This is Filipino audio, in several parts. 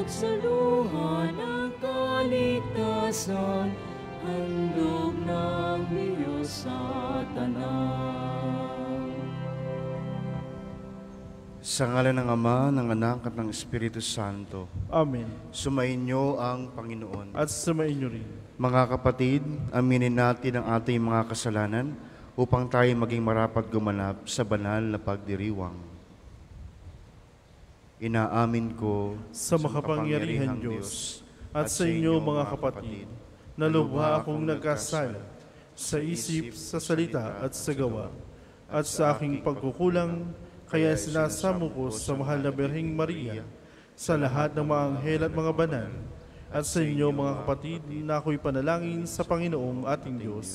sa luha ng kaligtasan, handog ng Diyos sa tanan. Sa ngalan ng Ama, ng Anak at ng Espiritu Santo. Amen. Sumainyo ang Panginoon. At sumainyo rin. Mga kapatid, aminin natin ang ating mga kasalanan upang tayo maging marapat gumanap sa banal na pagdiriwang. Inaamin ko Sa makapangyarihang Diyos at sa inyo mga kapatid, na lubha akong nagkasala sa isip, sa salita at sa gawa, at sa aking pagkukulang, kaya sinasamo ko sa mahal na Birheng Maria, sa lahat ng mga anghel at mga banal, at sa inyo mga kapatid na ako'y panalangin sa Panginoong ating Diyos.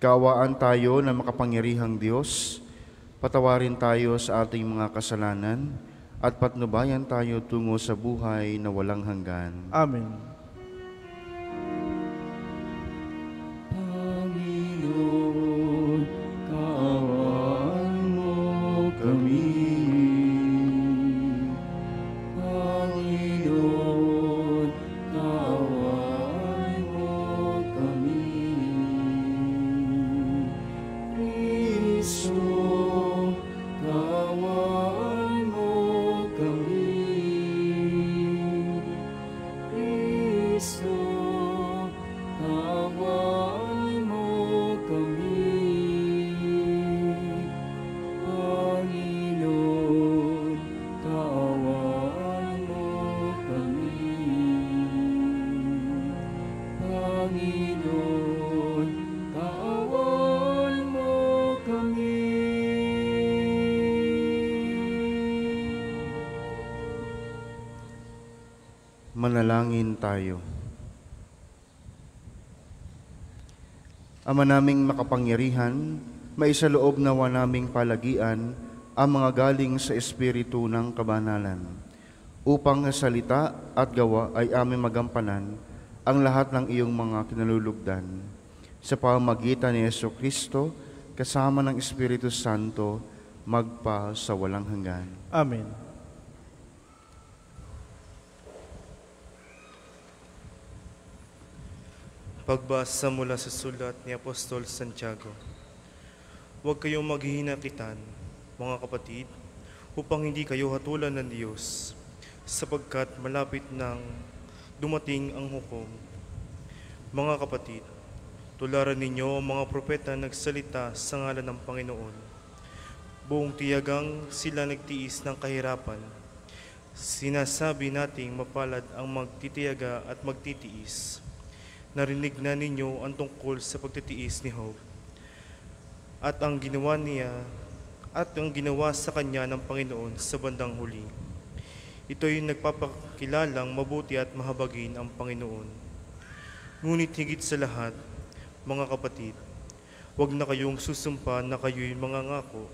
Kaawaan tayo ng makapangyarihang Diyos, patawarin tayo sa ating mga kasalanan, at patnubayan tayo tungo sa buhay na walang hanggan. Amen. Panginoon, kaawaan mo kami. Panginoon, kaawaan mo kami. Kristo, kaawaan mo kami. Kristo, kaawaan mo kami. Panginoon, kaawaan mo kami. Panginoon, kaawaan mo kami. Manalangin tayo. Ama naming makapangyarihan, maisaloob nawa naming palagian ang mga galing sa Espiritu ng kabanalan, upang sa salita at gawa ay aming magampanan ang lahat ng iyong mga kinalulugdan. Sa pamamagitan ni Jesucristo, kasama ng Espiritu Santo, magpa sa walang hanggan. Amen. Pagbasa mula sa sulat ni Apostol Santiago. Huwag kayong maghihinakitan, mga kapatid, upang hindi kayo hatulan ng Diyos, sapagkat malapit nang dumating ang hukom. Mga kapatid, tularan ninyo ang mga propeta nagsalita sa ngalan ng Panginoon. Buong tiyagang sila nagtiis ng kahirapan. Sinasabi nating mapalad ang magtitiyaga at magtitiis. Narinig na ninyo ang tungkol sa pagtitiis ni Job at ang ginawa sa kanya ng Panginoon sa bandang huli. Ito'y nagpapakilalang mabuti at mahabagin ang Panginoon. Ngunit higit sa lahat, mga kapatid, huwag na kayong susumpa na kayo'y mangangako.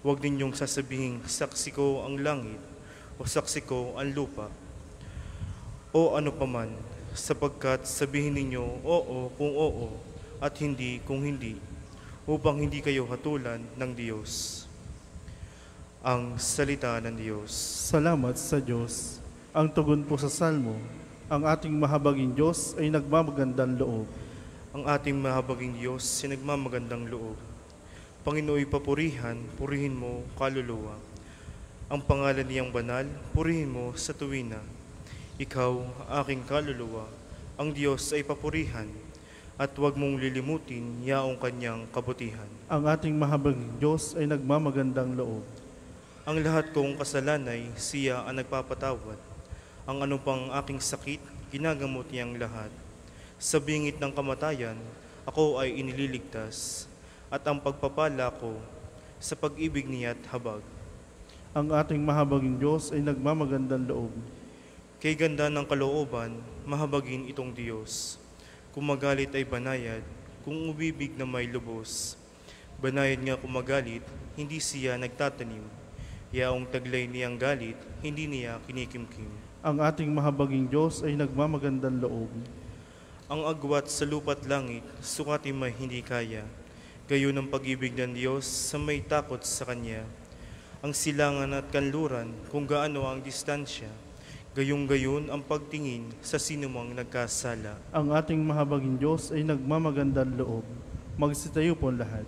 Huwag ninyong sasabihing saksi ko ang langit o saksi ko ang lupa o ano paman, sapagkat sabihin ninyo oo kung oo at hindi kung hindi, upang hindi kayo hatulan ng Diyos. Ang salita ng Diyos. Salamat sa Diyos. Ang tugon po sa Salmo, ang ating mahabaging Diyos ay nagmamagandang loob. Ang ating mahabaging Diyos ay nagmamagandang loob. Panginooy papurihan, purihin mo kaluluwa. Ang pangalan niyang banal, purihin mo sa tuwina. Ikaw, aking kaluluwa, ang Diyos ay papurihan, at huwag mong lilimutin yaong kanyang kabutihan. Ang ating mahabaging Diyos ay nagmamagandang loob. Ang lahat kong kasalanay, siya ang nagpapatawad. Ang anupang aking sakit, ginagamot niyang lahat. Sa bingit ng kamatayan, ako ay inililigtas, at ang pagpapala ko sa pag-ibig niya't habag. Ang ating mahabaging Diyos ay nagmamagandang loob. Kay ganda ng kalooban, mahabagin itong Diyos. Kung magalit ay banayad, kung umibig na may lubos. Banayad nga kung magalit, hindi siya nagtatanim. Yaong taglay niyang galit, hindi niya kinikimkim. Ang ating mahabaging Diyos ay nagmamagandang loob. Ang agwat sa lupa't langit, sukatin may hindi kaya. Gayon ang pag-ibig ng Diyos sa may takot sa Kanya. Ang silangan at kanluran, kung gaano ang distansya, Gayong-gayon ang pagtingin sa sinumang nagkasala. Ang ating mahabaging Diyos ay nagmamagandang loob. Magsitayo po lahat.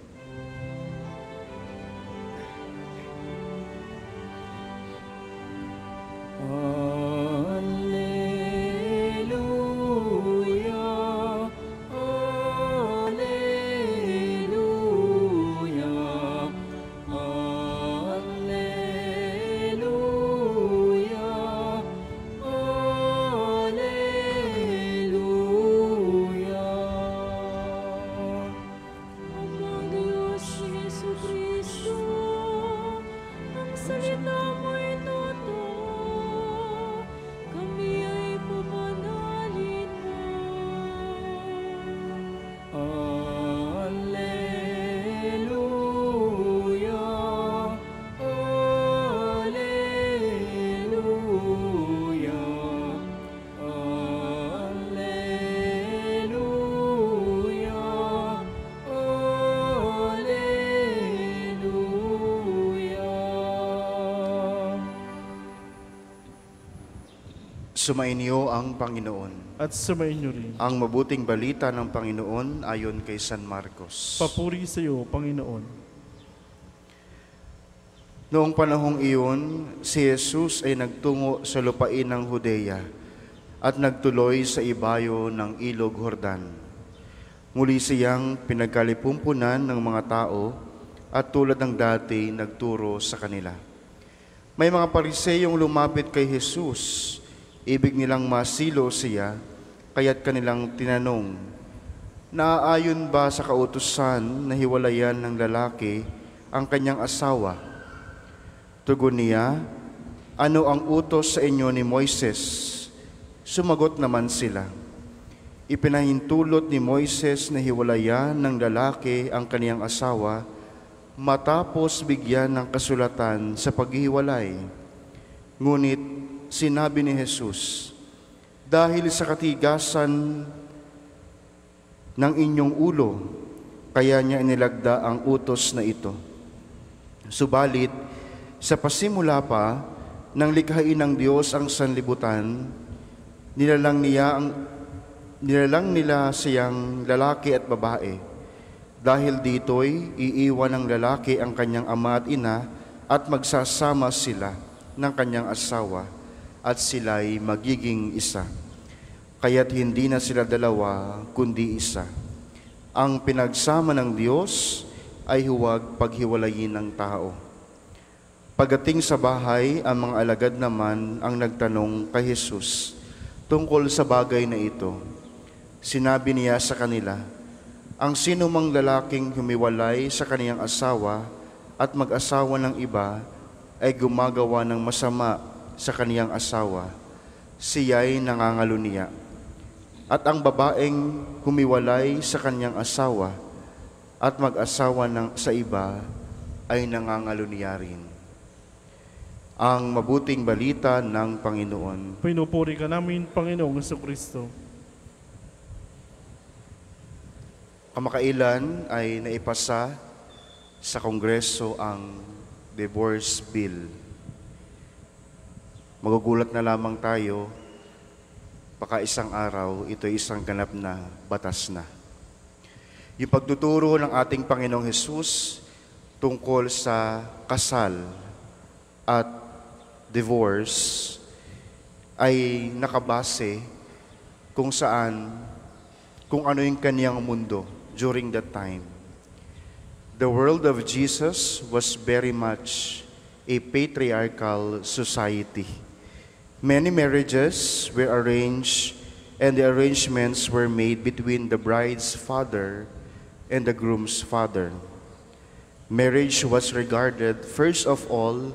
Alleluia, Alleluia, Alleluia, Alleluia. Amang Diyos ni Jesucristo, ang salita mo'y totoo, kami ay pumanalin mo. Alleluia, Alleluia, Alleluia, Alleluia. Sumainyo ang Panginoon. At sumainyo rin. Ang mabuting balita ng Panginoon ayon kay San Marcos. Papuri sa iyo, Panginoon. Noong panahong iyon, si Jesus ay nagtungo sa lupain ng Judea at nagtuloy sa ibayo ng Ilog Jordan. Muli siyang pinagkalipumpunan ng mga tao at tulad ng dati nagturo sa kanila. May mga Pariseyong lumapit kay Jesus. Ibig nilang masilo siya, kaya't kanilang tinanong, naaayon ba sa kautusan na hiwalayan ng lalaki ang kanyang asawa? Tugon niya, ano ang utos sa inyo ni Moises? Sumagot naman sila, ipinahintulot ni Moises na hiwalayan ng lalaki ang kaniyang asawa matapos bigyan ng kasulatan sa paghihiwalay. Ngunit sinabi ni Jesus, dahil sa katigasan ng inyong ulo, kaya niya inilagda ang utos na ito. Subalit, sa pasimula pa, nang likhain ng Diyos ang sanlibutan, nilalang nila siyang lalaki at babae. Dahil dito'y iiwan ng lalaki ang kanyang ama at ina at magsasama sila ng kanyang asawa at sila'y magiging isa. Kaya't hindi na sila dalawa kundi isa. Ang pinagsama ng Diyos ay huwag paghiwalayin ng tao. Pagdating sa bahay, ang mga alagad naman ang nagtanong kay Jesus tungkol sa bagay na ito. Sinabi niya sa kanila, ang sinumang lalaking humiwalay sa kaniyang asawa at mag-asawa ng iba ay gumagawa ng masama sa kaniyang asawa. Siya'y nangangalunya. At ang babaeng humiwalay sa kaniyang asawa at mag-asawa sa iba ay nangangalunya rin. Ang mabuting balita ng Panginoon. Pinupuri ka namin, Panginoong Jesucristo. Kamakailan ay naipasa sa Kongreso ang divorce bill. Magugulat na lamang tayo, baka isang araw, ito ay isang ganap na batas na. Yung pagtuturo ng ating Panginoong Hesus tungkol sa kasal at divorce ay nakabase kung ano yung kaniyang mundo during that time. The world of Jesus was very much a patriarchal society. Many marriages were arranged, and the arrangements were made between the bride's father and the groom's father. Marriage was regarded, first of all,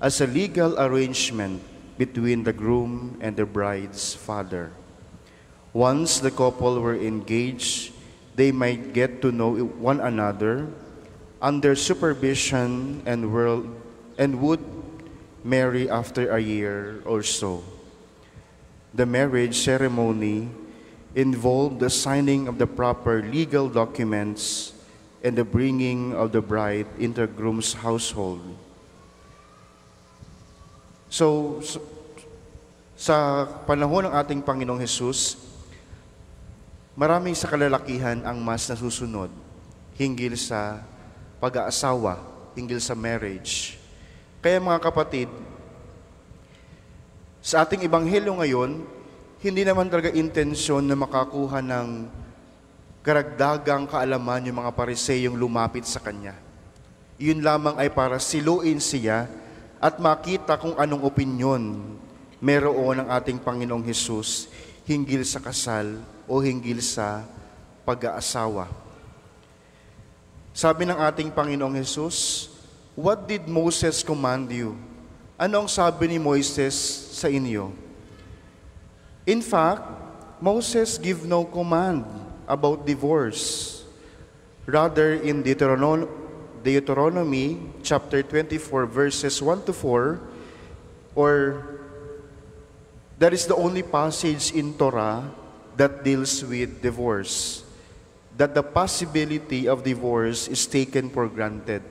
as a legal arrangement between the groom and the bride's father. Once the couple were engaged, they might get to know one another under supervision and would marry after a year or so. The marriage ceremony involved the signing of the proper legal documents and the bringing of the bride into the groom's household. So Sa panahon ng ating Panginoong Hesus, maraming sa kalalakihan ang mas nasusunod hinggil sa pag-aasawa, hinggil sa marriage. Kaya mga kapatid, sa ating ebanghelyo ngayon, hindi naman talaga intensyon na makakuha ng karagdagang kaalaman yung mga Pariseyong lumapit sa Kanya. Yun lamang ay para siluin siya at makita kung anong opinyon meron ng ating Panginoong Hesus hinggil sa kasal o hinggil sa pag-aasawa. Sabi ng ating Panginoong Hesus, "What did Moses command you?" Ano ang sabi ni Moises sa inyo? In fact, Moses give no command about divorce. Rather, in Deuteronomy chapter 24 verses 1 to 4, or that is the only passage in Torah that deals with divorce, that the possibility of divorce is taken for granted.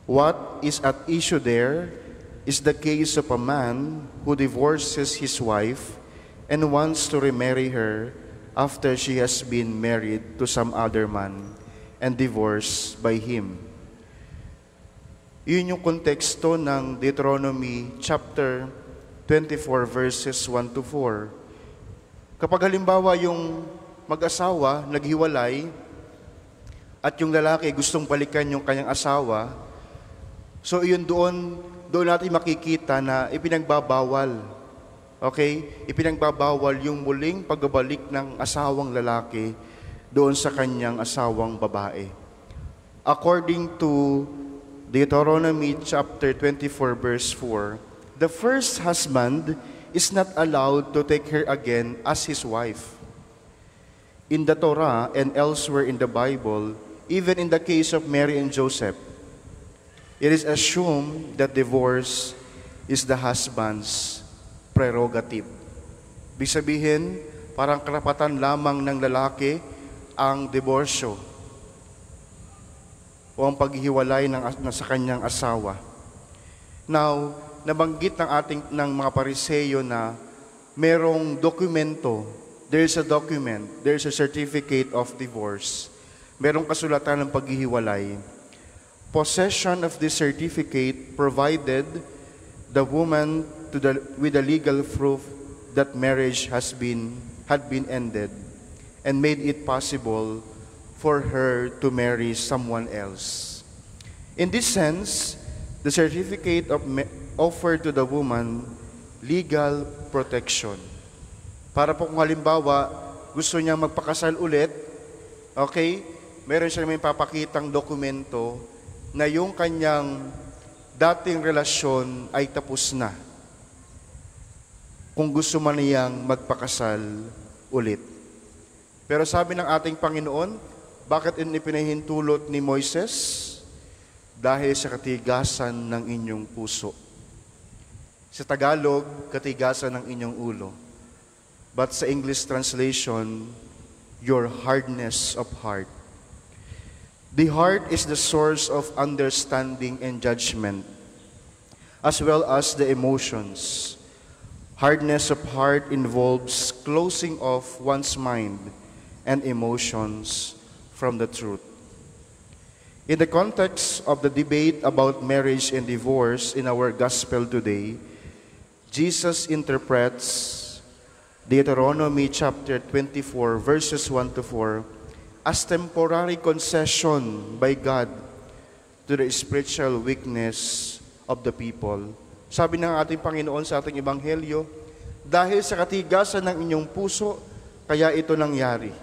What is at issue there is the case of a man who divorces his wife and wants to remarry her after she has been married to some other man and divorced by him. Yun yung konteksto ng Deuteronomy chapter 24 verses 1 to 4. Kapag halimbawa yung mag-asawa naghiwalay at yung lalaki gustong balikan yung kanyang asawa, so yun doon natin makikita na ipinagbabawal. Okay? Ipinagbabawal yung muling pagbabalik ng asawang lalaki doon sa kanyang asawang babae. According to Deuteronomy chapter 24 verse 4, the first husband is not allowed to take her again as his wife. In the Torah and elsewhere in the Bible, even in the case of Mary and Joseph, it is assumed that divorce is the husband's prerogative. Ibig sabihin, parang karapatan lamang ng lalaki ang diborsyo o ang paghihiwalay sa kanyang asawa. Now, nabanggit ng mga Pariseyo na merong dokumento, there is a document, there is a certificate of divorce. Merong kasulatan ng paghihiwalay. Possession of this certificate provided the woman with the legal proof that marriage had been ended and made it possible for her to marry someone else. In this sense, the certificate offered to the woman legal protection. Para po kung halimbawa, gusto niya magpakasal ulit, okay, meron siya may papakitang dokumento na yung kanyang dating relasyon ay tapos na. Kung gusto man niyang magpakasal ulit. Pero sabi ng ating Panginoon, bakit ipinahintulot ni Moises? Dahil sa katigasan ng inyong puso. Sa Tagalog, katigasan ng inyong ulo. But sa English translation, your hardness of heart. The heart is the source of understanding and judgment, as well as the emotions. Hardness of heart involves closing off one's mind and emotions from the truth. In the context of the debate about marriage and divorce in our gospel today, Jesus interprets Deuteronomy chapter 24 verses 1 to 4 as temporary concession by God to the spiritual weakness of the people. Sabi ng ating Panginoon sa ating Ebanghelyo, dahil sa katigasan ng inyong puso, kaya ito nangyari.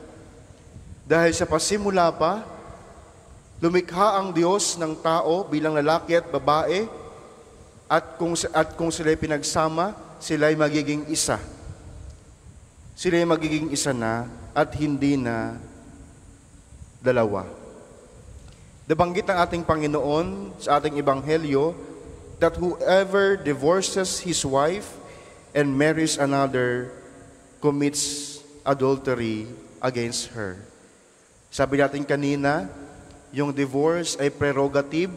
Dahil sa pasimula pa, lumikha ang Diyos ng tao bilang lalaki at babae, at kung sila'y pinagsama, sila'y magiging isa. Sila'y magiging isa na at hindi na dalawa. Nabanggit ng ating Panginoon sa ating Ebanghelyo that whoever divorces his wife and marries another commits adultery against her. Sabi natin kanina, yung divorce ay prerogative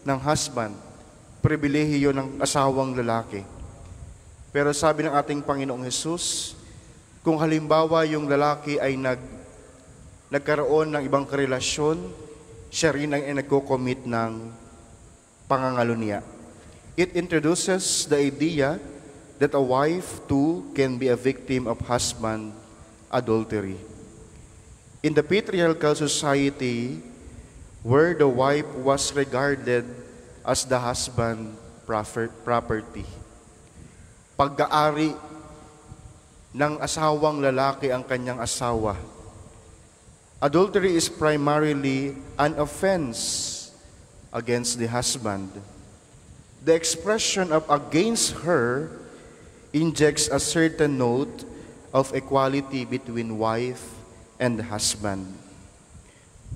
ng husband, pribilehiyo ng asawang lalaki. Pero sabi ng ating Panginoong Hesus, kung halimbawa yung lalaki ay nagkaroon ng ibang karelasyon, siya rin ang nagko-commit ng pangangalunya. It introduces the idea that a wife too can be a victim of husband adultery. In the patriarchal society, where the wife was regarded as the husband property, pag-aari ng asawang lalaki ang kanyang asawa. Adultery is primarily an offense against the husband. The expression of against her injects a certain note of equality between wife and husband.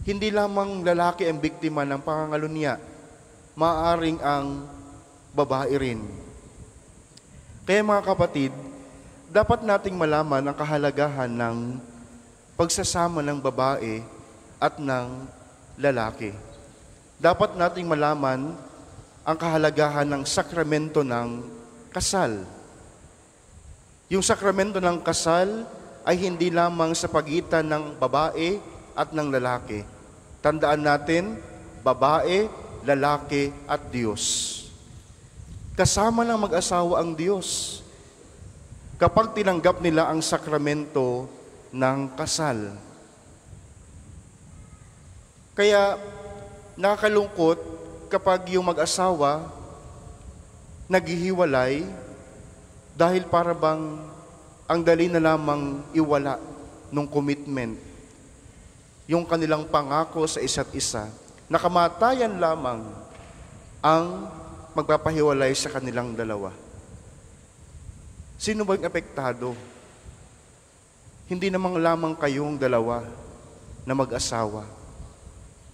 Hindi lamang lalaki ang biktima ng pangangalunya, maaaring ang babae rin. Kaya mga kapatid, dapat nating malaman ang kahalagahan ng pagsasama ng babae at ng lalaki. Dapat nating malaman ang kahalagahan ng sakramento ng kasal. Yung sakramento ng kasal ay hindi lamang sa pagitan ng babae at ng lalaki. Tandaan natin, babae, lalaki at Diyos. Kasama ng mag-asawa ang Diyos kapag tinanggap nila ang sakramento ng kasal. Kaya nakakalungkot kapag yung mag-asawa naghihiwalay dahil para bang ang dali na lamang iwala ng commitment, yung kanilang pangako sa isa't isa, nakamatayan lamang ang magpapahiwalay sa kanilang dalawa. Sino ba yung apektado? Hindi namang lamang kayong dalawa na mag-asawa.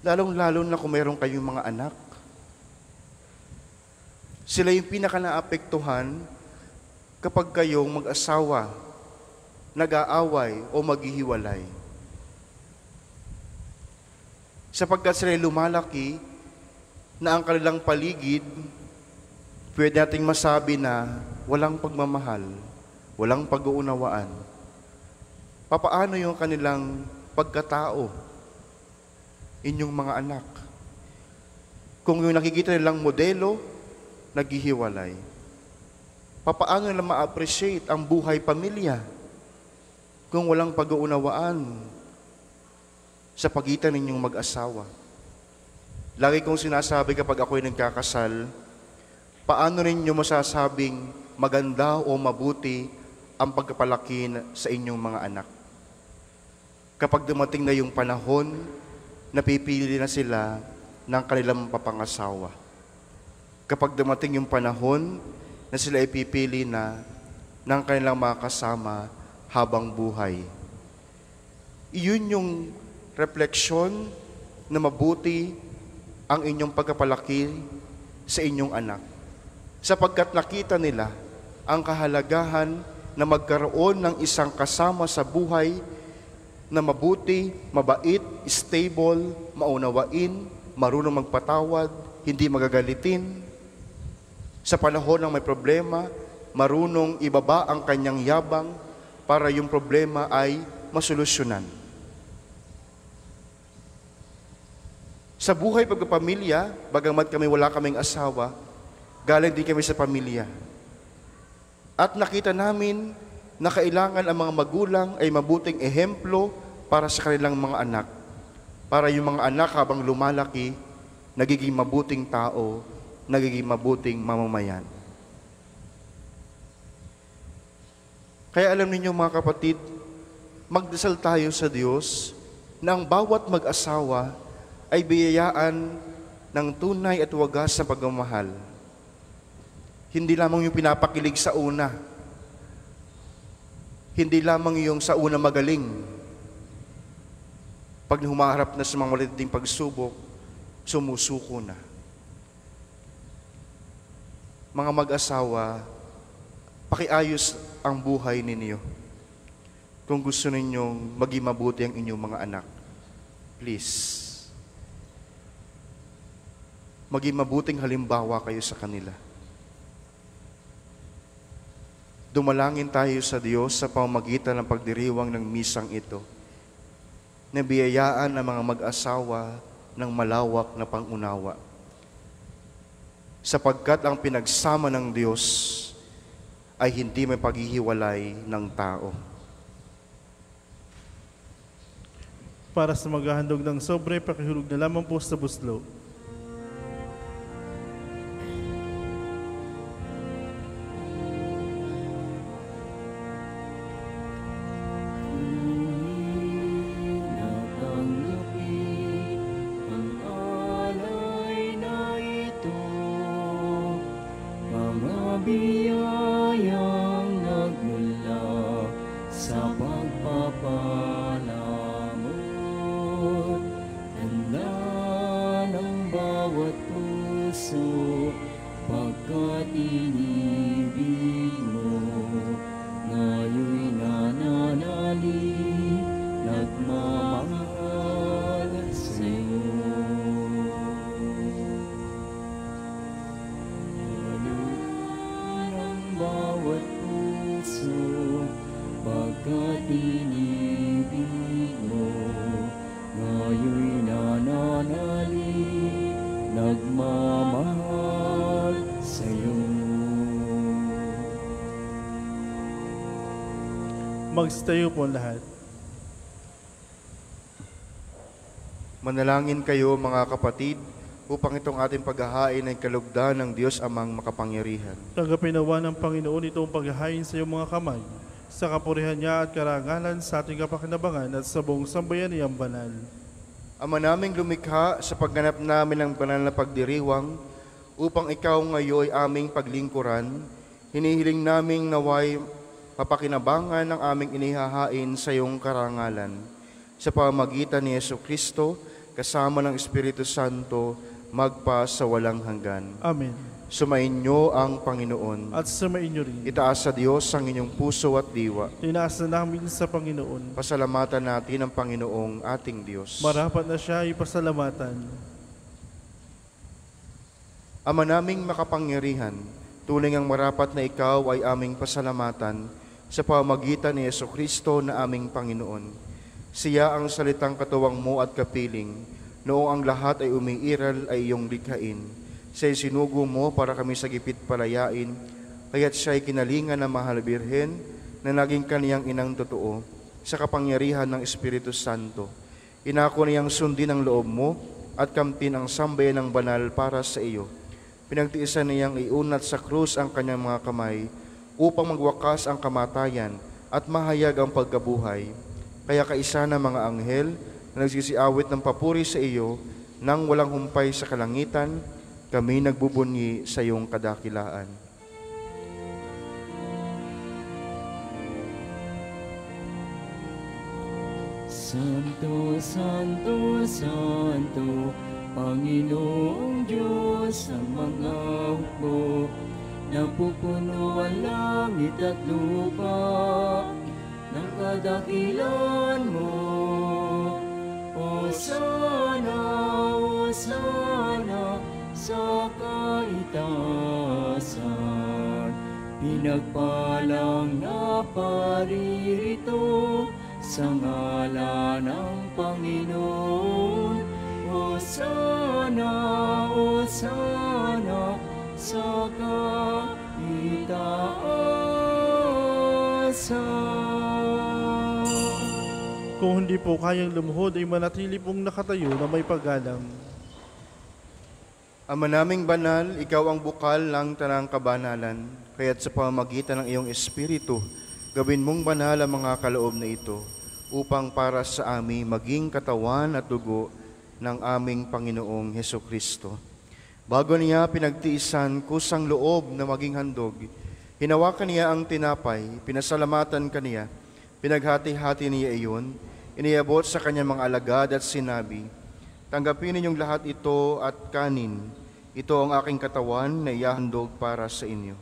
Lalong-lalo na kung meron kayong mga anak. Sila yung pinaka-naapektuhan kapag kayong mag-asawa, nag-aaway o maghihiwalay. Sapagkat sila lumalaki na ang kanilang paligid, pwede nating masabi na walang pagmamahal, walang pag-uunawaan. Papaano yung kanilang pagkatao, inyong mga anak? Kung yung nakikita nilang modelo, naghihiwalay. Papaano nila ma-appreciate ang buhay pamilya kung walang pag-uunawaan sa pagitan ninyong mag-asawa? Lagi kong sinasabi kapag ako'y nagkakasal, paano ninyo masasabing maganda o mabuti ang pagpapalaki sa inyong mga anak? Kapag dumating na yung panahon, napipili na sila ng kanilang papangasawa. Kapag dumating yung panahon na sila ipipili na ng kanilang mga kasama habang buhay. Iyon yung refleksyon na mabuti ang inyong pagpapalaki sa inyong anak. Sapagkat nakita nila ang kahalagahan na magkaroon ng isang kasama sa buhay na mabuti, mabait, stable, maunawain, marunong magpatawad, hindi magagalitin. Sa panahon ng may problema, marunong ibaba ang kanyang yabang para yung problema ay masolusyonan. Sa buhay pagpapamilya, bagamat kami wala kaming asawa, galing din kami sa pamilya. At nakita namin na kailangan ang mga magulang ay mabuting ehemplo para sa kanilang mga anak. Para yung mga anak habang lumalaki, nagiging mabuting tao, nagiging mabuting mamamayan. Kaya alam ninyo mga kapatid, magdasal tayo sa Diyos na ang bawat mag-asawa ay biyayaan ng tunay at wagas na pagmamahal. Hindi lamang yung pinapakilig sa una. Hindi lamang yung sa una magaling. Pag humaharap na sa mga matinding pagsubok, sumusuko na. Mga mag-asawa, pakiayos ang buhay ninyo. Kung gusto ninyong maging mabuti ang inyong mga anak, please, maging mabuting halimbawa kayo sa kanila. Dumalangin tayo sa Diyos sa pamamagitan ng pagdiriwang ng misang ito. Nabiyayaan ang mga mag-asawa ng malawak na pangunawa. Sapagkat ang pinagsama ng Diyos ay hindi may paghihiwalay ng tao. Para sa maghahandog ng sobre, pakihulog na lamang po sa buslo. Natanggapin ang alay na ito, mga biyayang nagmula sa pagpapalamon. Handa ng bawat puso, pagkat inibig mo, ngayo'y nananalig, nagmamahal sa'yo. Ng bawat puso, pagkat inibig mo, ngayo'y nananalig, nagmamahal sa'yo. Magstayo po ang lahat. Manalangin kayo mga kapatid upang itong ating paghahain ay kalugdan ng Diyos amang makapangyarihan. Tanggapin nawa ng Panginoon itong paghahain sa iyong mga kamay, sa kapurihan niya at karangalan sa ating kapakinabangan at sa buong sambayaniyang banal. Ama naming lumikha, sa pagganap namin ng banal na pagdiriwang, upang ikaw ngayon ay aming paglingkuran, hinihiling naming naway mapakinabangan ng aming inihahain sa iyong karangalan. Sa pamamagitan ni Jesucristo, kasama ng Espiritu Santo, magpa sa walang hanggan. Amen. Sumainyo ang Panginoon. At sumainyo rin. Itaas sa Diyos ang inyong puso at diwa. Tinaas na namin sa Panginoon. Pasalamatan natin ang Panginoong ating Diyos. Marapat na siya ipasalamatan. Ama naming makapangyarihan, tuling ang marapat na ikaw ay aming pasalamatan sa pamamagitan ni Jesucristo na aming Panginoon. Siya ang salitang katuwang mo at kapiling, noong ang lahat ay umiiral ay iyong likhain. Siya'y sinugo mo para kami sa gipit palayain, kaya't siya'y kinalingan ng mahal birhen na naging kaniyang inang totoo sa kapangyarihan ng Espiritu Santo. Inako niyang sundin ang loob mo at kamtin ang sambayan ng banal para sa iyo. Pinagtiisan niyang iunat sa krus ang kanyang mga kamay upang magwakas ang kamatayan at mahayag ang pagkabuhay. Kaya kaisa ng mga anghel na nagsisiawit ng papuri sa iyo nang walang humpay sa kalangitan, kami nagbubunyi sa iyong kadakilaan. Santo, Santo, Santo, Panginoong Diyos ng mga hukbo, napupuno ang langit at lupa ng kadakilan mo. Hosana, Hosana sa kaitaasan, pinagpalang na paririto sa ngalan ng Panginoon. Hosana, Hosana sa kaitaasan. Kung hindi po kayang lumuhod, ay manatili pong nakatayo na may paggalang. Ama naming banal, ikaw ang bukal ng tanang kabanalan, kaya't sa pamamagitan ng iyong Espiritu, gawin mong banal ang mga kaloob na ito, upang para sa amin maging katawan at dugo ng aming Panginoong Hesukristo. Bago niya pinagtiisan kusang loob na maging handog, hinawakan niya ang tinapay, pinasalamatan kaniya, pinaghati-hati niya iyon, iniabot sa kanyang mga alagad at sinabi, tanggapin ninyong lahat ito at kanin, ito ang aking katawan na ihahandog para sa inyo.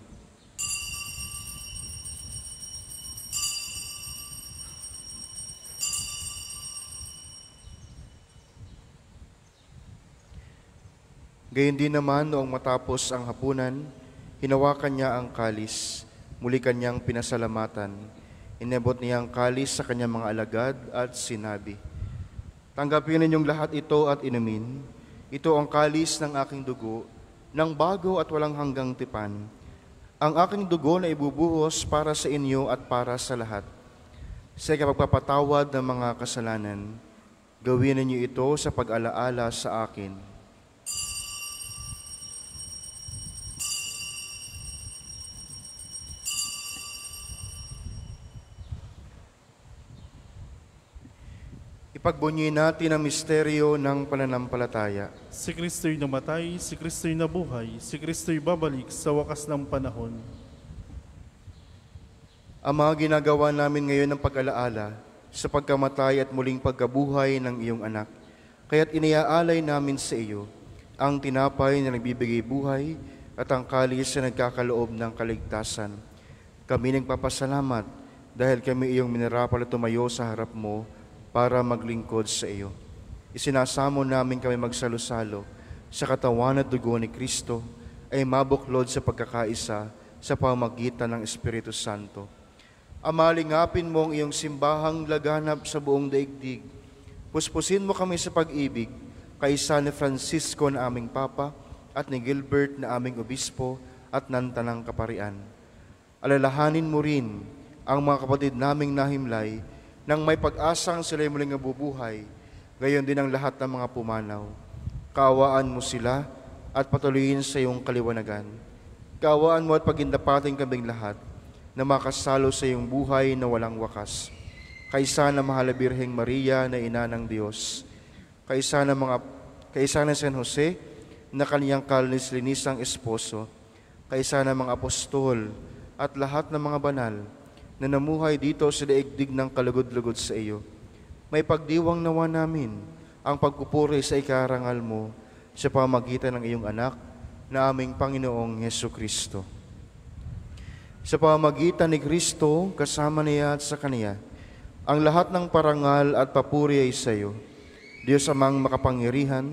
Gayon din naman noong matapos ang hapunan, hinawakan niya ang kalis, Muli kanyang pinasalamatan. Inabot niya ang kalis sa kanyang mga alagad at sinabi, "Tanggapin ninyong lahat ito at inumin. Ito ang kalis ng aking dugo, ng bago at walang hanggang tipan. Ang aking dugo na ibubuhos para sa inyo at para sa lahat. Sa kapagpapatawad ng mga kasalanan, gawin ninyo ito sa pag-alaala sa akin." Ipagbunyi natin ang misteryo ng pananampalataya. Si Kristo'y namatay, si Kristo'y nabuhay, si Kristo'y babalik sa wakas ng panahon. Ama, ginagawa namin ngayon ng pag-alaala sa pagkamatay at muling pagkabuhay ng iyong anak. Kaya't iniaalay namin sa iyo ang tinapay na nagbibigay buhay at ang kalis na nagkakaloob ng kaligtasan. Kami nagpapasalamat dahil kami iyong minarapal at tumayo sa harap mo para maglingkod sa iyo. Isinasamo namin kami magsalo-salo sa katawan at dugo ni Kristo ay mabuklod sa pagkakaisa sa pamagitan ng Espiritu Santo. Ama, lingapin mo ang iyong simbahang laganap sa buong daigdig. Puspusin mo kami sa pag-ibig, kaisa ni Francisco na aming Papa at ni Gilbert na aming Obispo at ng Tanang Kaparian. Alalahanin mo rin ang mga kapatid naming nahimlay nang may pag-asang sila'y muling nabubuhay, gayon din ang lahat ng mga pumanaw. Kaawaan mo sila at patuloyin sa iyong kaliwanagan. Kaawaan mo at pagindapating kaming lahat na makasalo sa iyong buhay na walang wakas. Kaisa na mahal na Birheng Maria na ina ng Diyos, kaisa na San Jose na kaniyang kalinis-linisang esposo, kaisa na mga apostol at lahat ng mga banal na namuhay dito sa daigdig ng kalugod-lugod sa iyo. May pagdiwang nawa namin ang pagpupuri sa ikarangal mo sa pamagitan ng iyong anak na aming Panginoong Hesukristo. Sa pamagitan ni Kristo, kasama niya at sa Kaniya, ang lahat ng parangal at papuri ay sa iyo, Diyos Amang makapangyarihan,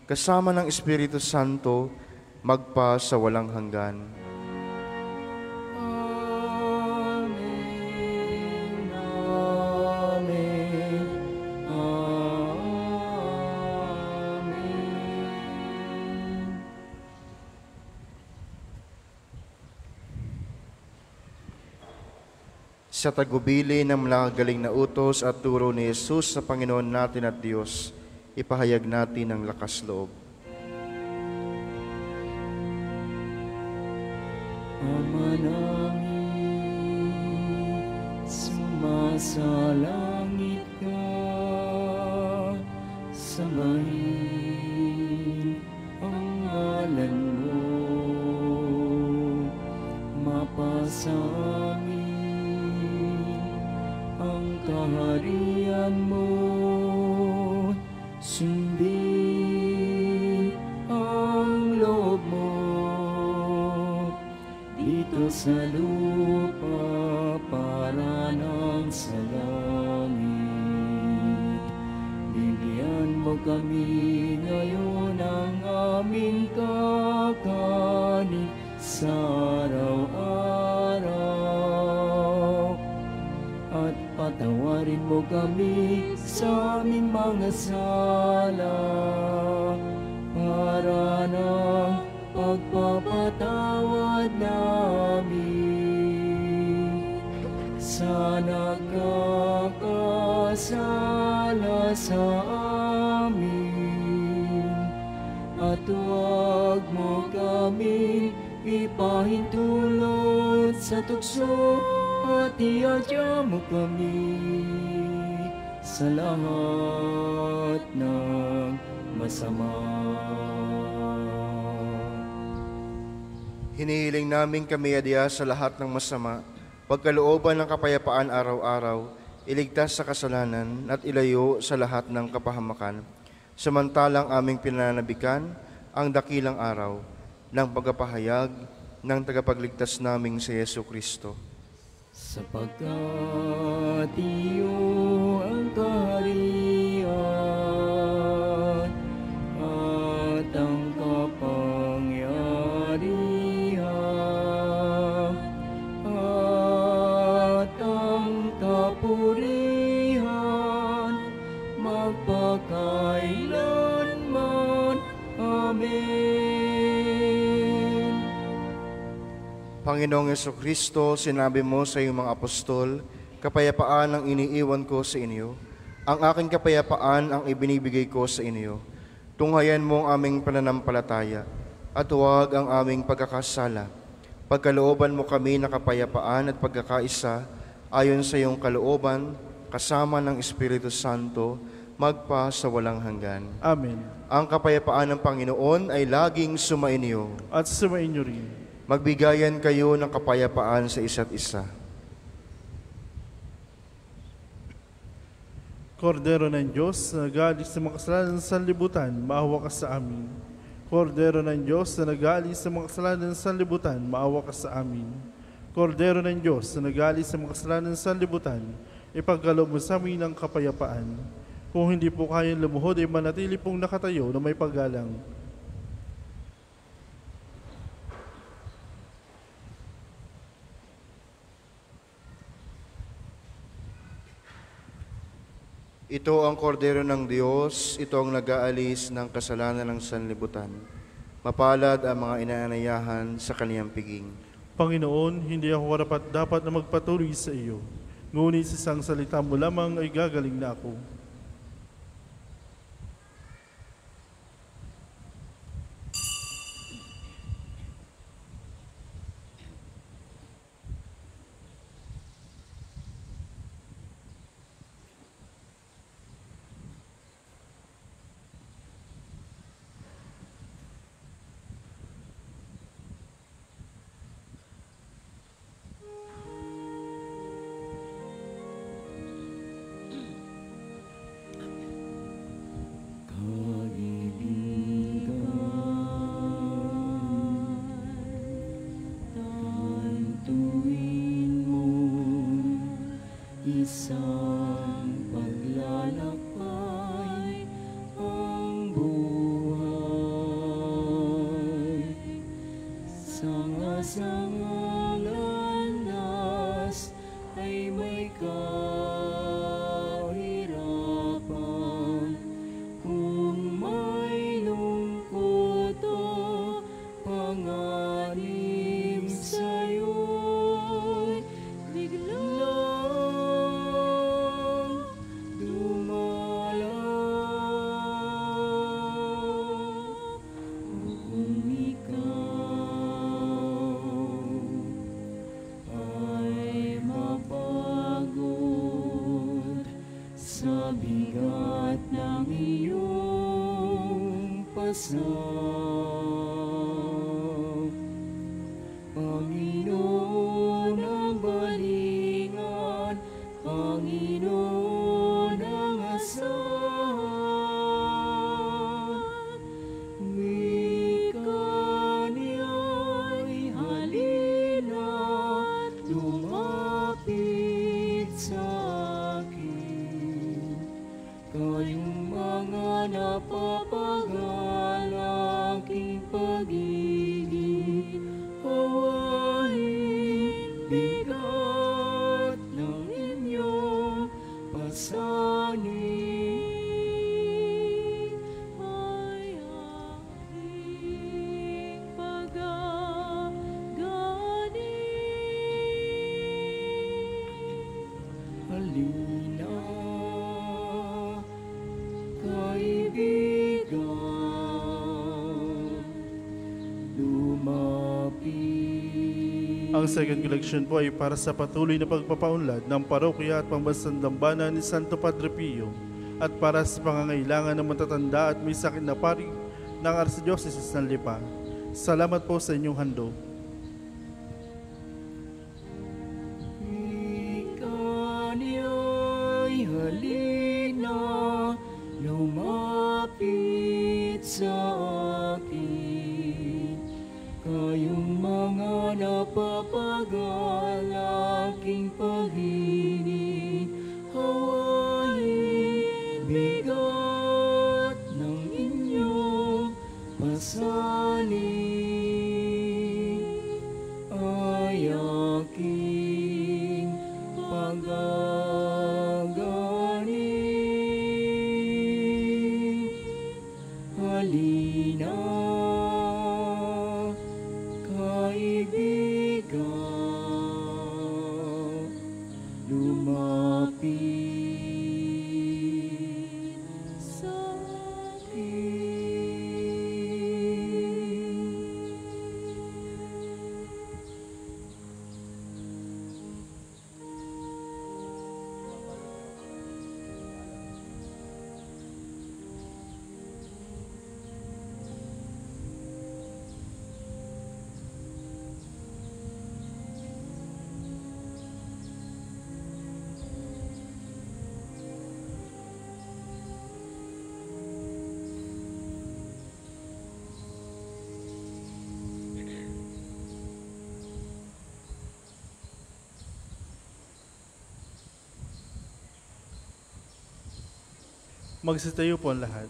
kasama ng Espiritu Santo, magpa sa walang hanggan. Sa tagubili ng malagaling na utos at turo ni Jesus sa Panginoon natin at Diyos, ipahayag natin ang lakas loob. Ama namin, sumasalangit ka, sambahin ang ngalan mo, mapasa ang kaharian mo, sundin ang loob mo, dito sa lupa para ng sa langit. Bigyan mo kami ngayon ang aming kakanin sa araw-araw. At patawarin mo kami sa aming mga sala, para ng pagpapatawad namin sa nagkakasala sa amin. At huwag mo kami ipahintulot sa tukso, at iadya mo kami sa lahat ng masama. Hinihiling namin kami adya sa lahat ng masama, pagkalooban ng kapayapaan araw-araw, iligtas sa kasalanan at ilayo sa lahat ng kapahamakan, samantalang aming pinananabikan ang dakilang araw ng pagpapahayag ng tagapagligtas naming si Jesucristo. Sapagkat iyo ang kaharian at ang kapangyarihan Panginoong Yesukristo, sinabi mo sa iyong mga apostol, kapayapaan ang iniiwan ko sa inyo. Ang aking kapayapaan ang ibinibigay ko sa inyo. Tunghayan mo ang aming pananampalataya at huwag ang aming pagkakasala. Pagkalooban mo kami na kapayapaan at pagkakaisa ayon sa iyong kalooban, kasama ng Espiritu Santo, magpa sa walang hanggan. Amen. Ang kapayapaan ng Panginoon ay laging sumainyo. At sumainyo rin. Magbigayan kayo ng kapayapaan sa isa't isa. Kordero ng Diyos na nag-aalis sa mga kasalanan ng sanlibutan, maawa ka sa amin. Kordero ng Diyos na nag-aalis sa mga kasalanan ng sanlibutan, maawa ka sa amin. Kordero ng Diyos na nag-aalis sa mga kasalanan ng sanlibutan, ipagkaloob mo sa amin ang kapayapaan. Kung hindi po kayang lumuhod, ay manatili pong nakatayo na may paggalang. Ito ang kordero ng Diyos, ito ang nag-aalis ng kasalanan ng sanlibutan. Mapalad ang mga inaanayahan sa kaniyang piging. Panginoon, hindi ako karapat-dapat na magpatuloy sa iyo. Ngunit sa isang salita mo lamang ay gagaling na ako. Isang paglalakbay ang buhay, sanga-sangang landas ay may kahirapan. Kung may lungkot o panganib sa'yo'y biglang bigat ng iyong pasang, Panginoon ang balingan, Panginoon ang asahan. Wika niya'y halina, lumapit sa kayong mga napapagalaking pag-ibig, hawain bigat ng inyong pasanin. Ay aking pagagaling. Halina, kaibigan, lumapit. Ang second collection po ay para sa patuloy na pagpapaunlad ng parokya at pambansang dambana ni Santo Padre Pio at para sa pangangailangan ng matatanda at may sakit na pari ng Archdiocese ng Lipa. Salamat po sa inyong handog. Ikanya'y halina, lumapit sa akin. Kayong mga napapagalaking pag-ibig, hawain bigat ng inyong pasanin. Ay aking pagagaling. Halina, kaibigan. Magsitayo po ang lahat.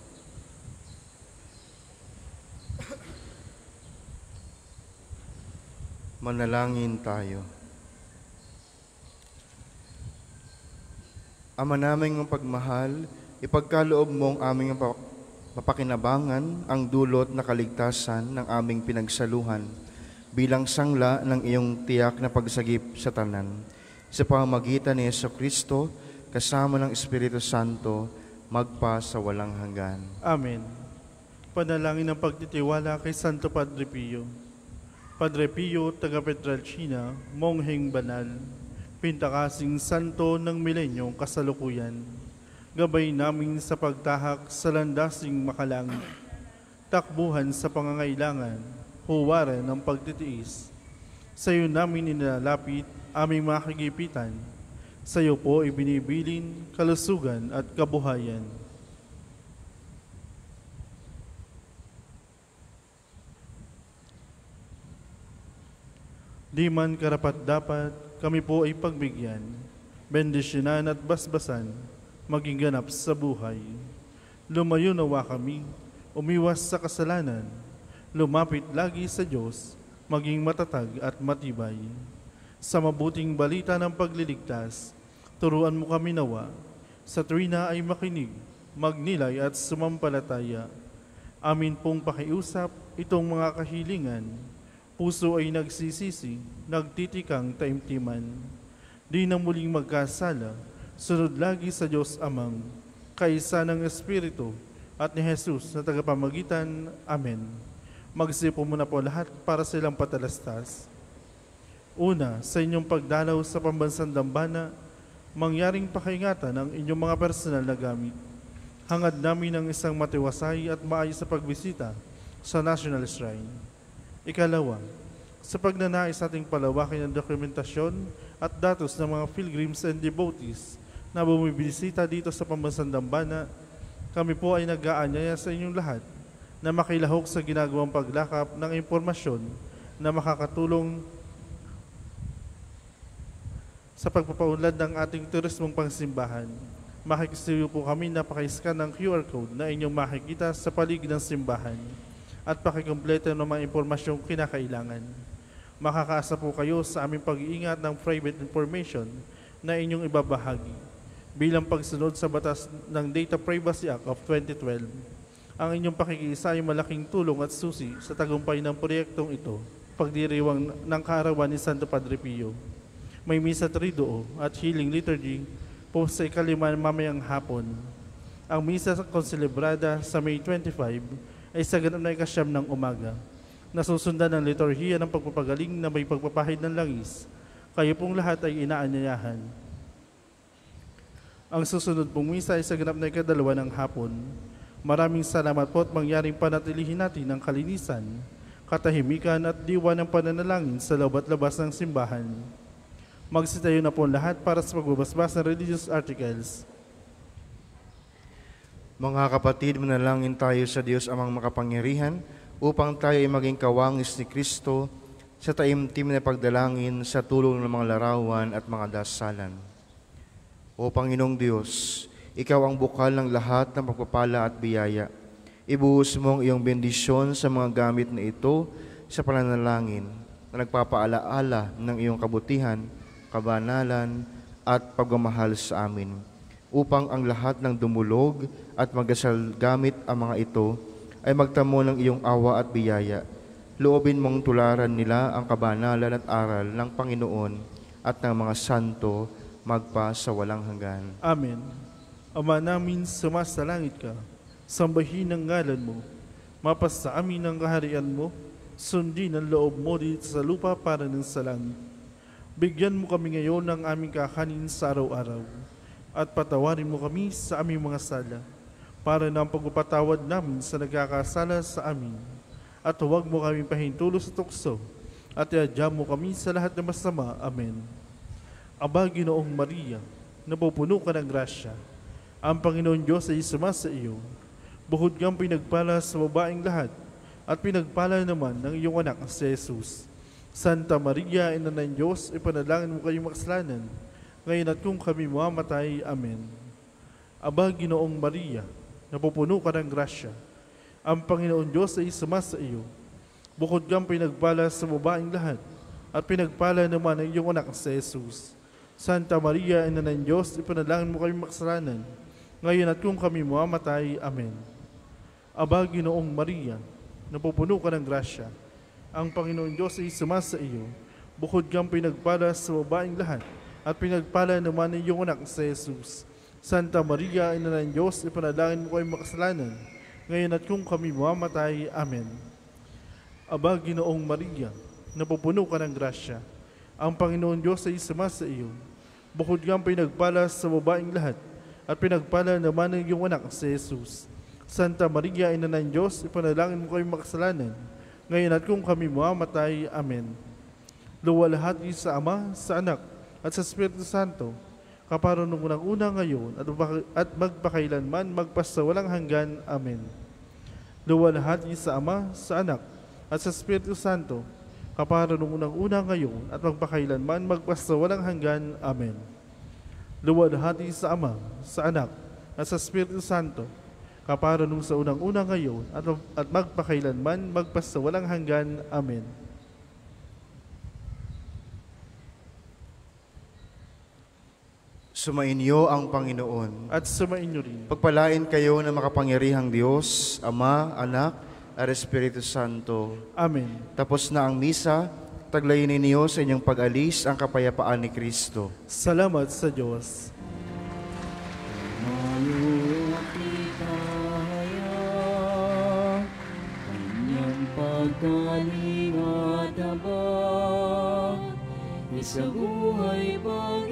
Manalangin tayo. Ama naming pagmahal, ipagkaloob mo ang aming mapakinabangan ang dulot na kaligtasan ng aming pinagsaluhan bilang sangla ng iyong tiyak na pagsagip sa tanan. Sa pamamagitan ni Jesucristo, kasama ng Espiritu Santo, magpa sa walang hanggan. Amen. Panalangin ng pagtitiwala kay Santo Padre Pio. Padre Pio, taga Petralcina, mongheng banal, pintakasing santo ng milenyong kasalukuyan, gabay namin sa pagtahak sa landasing makalangit, takbuhan sa pangangailangan, huwaran ng pagtitiis. Sa iyo namin inilalapit aming makikipitan, sa iyo po ibinibilin kalusugan at kabuhayan. Di man karapat-dapat, kami po ay pagbigyan, bendisyonan at basbasan, maging ganap sa buhay. Lumayo nawa kami, umiwas sa kasalanan, lumapit lagi sa Diyos, maging matatag at matibay. Sa mabuting balita ng pagliligtas, turuan mo kami nawa, sa tuwina ay makinig, magnilay at sumampalataya. Amin pong pakiusap itong mga kahilingan, puso ay nagsisisi, nagtitikang taimtiman. Di na muling magkasala, sunod lagi sa Diyos Amang, kaisa ng Espiritu at ni Jesus na tagapamagitan. Amen. Magsipo muna po lahat para sa ilang patalastas. Una, sa inyong pagdalaw sa pambansang dambana, mangyaring pakaingatan ang inyong mga personal na gamit. Hangad namin ang isang matiwasay at maayos sa pagbisita sa National Shrine. Ikalawa, sa pagnanais ating palawakin ang dokumentasyon at datos ng mga pilgrims and devotees na bumibisita dito sa pambansang dambana, kami po ay nag-aanyaya sa inyong lahat na makilahok sa ginagawang paglakap ng impormasyon na makakatulong sa pagpapaunlad ng ating turismong pangsimbahan. Makikisuyo po kami na pakiscan ng QR code na inyong makikita sa paligid ng simbahan at pakikumpleto ng mga impormasyong kinakailangan. Makakaasa po kayo sa aming pag-iingat ng private information na inyong ibabahagi bilang pagsunod sa batas ng Data Privacy Act of 2012. Ang inyong pakikiisa ay malaking tulong at susi sa tagumpay ng proyektong ito, pagdiriwang ng kaarawan ni Santo Padre Pio. May misa triduo at healing liturgy po sa ikaliman mamayang hapon. Ang misa konselebrada sa May 25 ay sa ganap na ikasyam ng umaga. Nasusundan ng liturhiya ng pagpapagaling na may pagpapahid ng langis. Kayo pong lahat ay inaanyayahan. Ang susunod pong misa ay sa ganap na ikadalawa ng hapon. Maraming salamat po at mangyaring panatilihin natin ang kalinisan, katahimikan at diwa ng pananalangin sa loob at labas ng simbahan. Magsitayo na po lahat para sa pagbabasbas ng religious articles. Mga kapatid, manalangin tayo sa Diyos Amang makapangyarihan upang tayo ay maging kawangis ni Kristo sa taimtim na pagdalangin sa tulong ng mga larawan at mga dasalan. O Panginoong Diyos, Ikaw ang bukal ng lahat ng pagpapala at biyaya. Ibuhos mo ang iyong bendisyon sa mga gamit na ito sa pananalangin na nagpapaalaala ng iyong kabutihan, kabanalan at pagmamahal sa amin, upang ang lahat ng dumulog at magdasal gamit ang mga ito ay magtamo ng iyong awa at biyaya. Loobin mong tularan nila ang kabanalan at aral ng Panginoon at ng mga santo magpa sa walang hanggan. Amen. Ama namin, sumasalangit ka, sambahin ang ngalan mo, mapas sa amin ang kaharian mo, sundin ang loob mo dito sa lupa para ng sa langit. Bigyan mo kami ngayon ng aming kakanin sa araw-araw, at patawarin mo kami sa aming mga sala, para ng pagpapatawad namin sa nagkakasala sa amin. At huwag mo kami pahintulo sa tukso, at iadya mo kami sa lahat ng masama. Amen. Aba, Ginoong Maria, napupuno ka ng grasya, ang Panginoon Diyos ay sumasa iyo. Bukod kang pinagpala sa babaeng lahat, at pinagpala naman ng iyong anak si Jesus. Santa Maria, Ina ng Diyos, ipanalangin mo kayong makasalanan, ngayon at kung kami mamamatay. Amen. Aba, Ginoong Maria, napupuno ka ng grasya. Ang Panginoon Diyos ay sumasa iyo. Bukod kang pinagpala sa babaeng lahat, at pinagpala naman ang iyong anak sa Jesus. Santa Maria, Ina ng Diyos, ipanalangin mo kami makasalanan, ngayon at kung kami mamamatay. Amen. Aba, Ginoong Maria, napupuno ka ng grasya. Ang Panginoon Diyos ay sumasa iyo. Bukod kang pinagpala sa babaeng lahat, at pinagpala naman ang iyong anak sa Jesus. Santa Maria, Ina ng Diyos, ipanalangin mo kami makasalanan, ngayon at kung kami mamamatay. Amen. Aba, Ginoong Maria, napupuno ka ng grasya. Ang Panginoon Diyos ay sumasa iyo. Bukod kang pinagpala sa babaeng lahat, at pinagpala naman ang iyong anak sa Jesus. Santa Maria, Ina ng Diyos, ipanalangin mo kami makasalanan, ngayon at kung kami mamamatay. Amen. Luwalhati sa Ama, sa Anak, at sa Espiritu Santo, kaparon nung unang-una ngayon, at magpakailanman, magpasawalang hanggan. Amen. Luwalhati sa Ama, sa Anak, at sa Espiritu Santo, kaparon nung unang-una ngayon, at magpakailanman, magpasawalang hanggan. Amen. Luwalhati sa Ama, sa Anak, at sa Espiritu Santo, kaparon nung sa unang-una ngayon, at magpakailanman, magpasawalang hanggan. Amen. Sumainyo ang Panginoon. At sumainyo rin. Pagpalain kayo ng makapangyarihang Diyos, Ama, Anak, at Espiritu Santo. Amen. Tapos na ang misa, taglayin ninyo sa inyong pag-alis ang kapayapaan ni Kristo. Salamat sa Diyos. Kanyang pagkalinga dapat, sa buhay pag